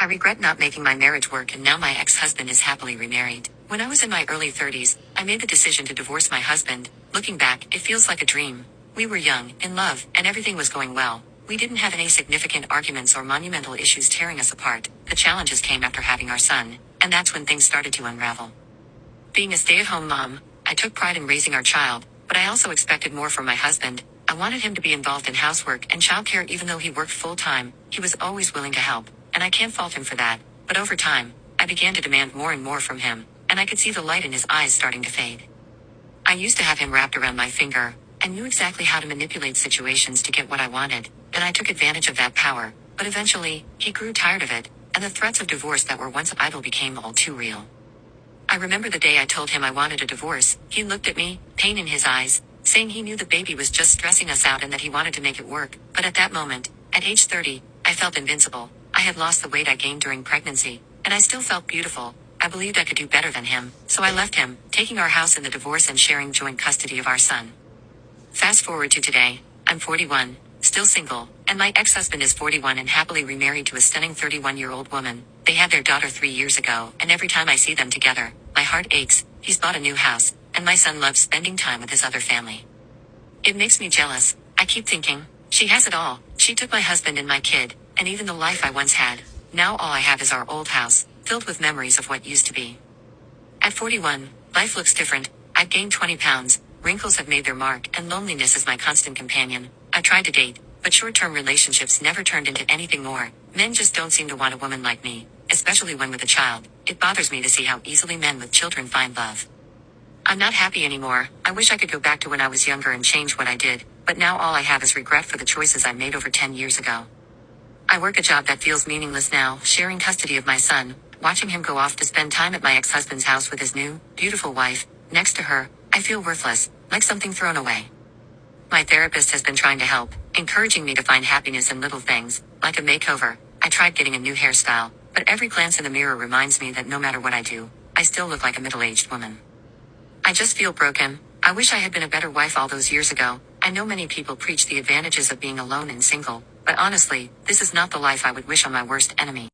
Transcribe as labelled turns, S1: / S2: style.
S1: I regret not making my marriage work, and now my ex-husband is happily remarried. When I was in my early 30s, I made the decision to divorce my husband. Looking back, it feels like a dream. We were young, in love, and everything was going well. We didn't have any significant arguments or monumental issues tearing us apart. The challenges came after having our son, and that's when things started to unravel. Being a stay-at-home mom, I took pride in raising our child, but I also expected more from my husband. I wanted him to be involved in housework and childcare even though he worked full-time. He was always willing to help, and I can't fault him for that. But over time, I began to demand more and more from him, and I could see the light in his eyes starting to fade. I used to have him wrapped around my finger. I knew exactly how to manipulate situations to get what I wanted, and I took advantage of that power. But eventually, he grew tired of it, and the threats of divorce that were once idle became all too real. I remember the day I told him I wanted a divorce. He looked at me, pain in his eyes, saying he knew the baby was just stressing us out and that he wanted to make it work. But at that moment, at age 30, I felt invincible. I had lost the weight I gained during pregnancy, and I still felt beautiful. I believed I could do better than him, so I left him, taking our house in the divorce and sharing joint custody of our son. Fast forward to today, I'm 41, still single, and my ex-husband is 41 and happily remarried to a stunning 31-year-old woman. They had their daughter 3 years ago, and every time I see them together, my heart aches. He's bought a new house, and my son loves spending time with his other family. It makes me jealous. I keep thinking, she has it all. She took my husband and my kid, and even the life I once had. Now all I have is our old house, filled with memories of what used to be. At 41, life looks different. I've gained 20 pounds, wrinkles have made their mark, and loneliness is my constant companion. I tried to date, but short-term relationships never turned into anything more. Men just don't seem to want a woman like me, especially one with a child. It bothers me to see how easily men with children find love. I'm not happy anymore. I wish I could go back to when I was younger and change what I did, but now all I have is regret for the choices I made over 10 years ago. I work a job that feels meaningless now, sharing custody of my son, watching him go off to spend time at my ex-husband's house with his new, beautiful wife. Next to her, I feel worthless, like something thrown away. My therapist has been trying to help, encouraging me to find happiness in little things, like a makeover. I tried getting a new hairstyle, but every glance in the mirror reminds me that no matter what I do, I still look like a middle-aged woman. I just feel broken. I wish I had been a better wife all those years ago. I know many people preach the advantages of being alone and single, but honestly, this is not the life I would wish on my worst enemy.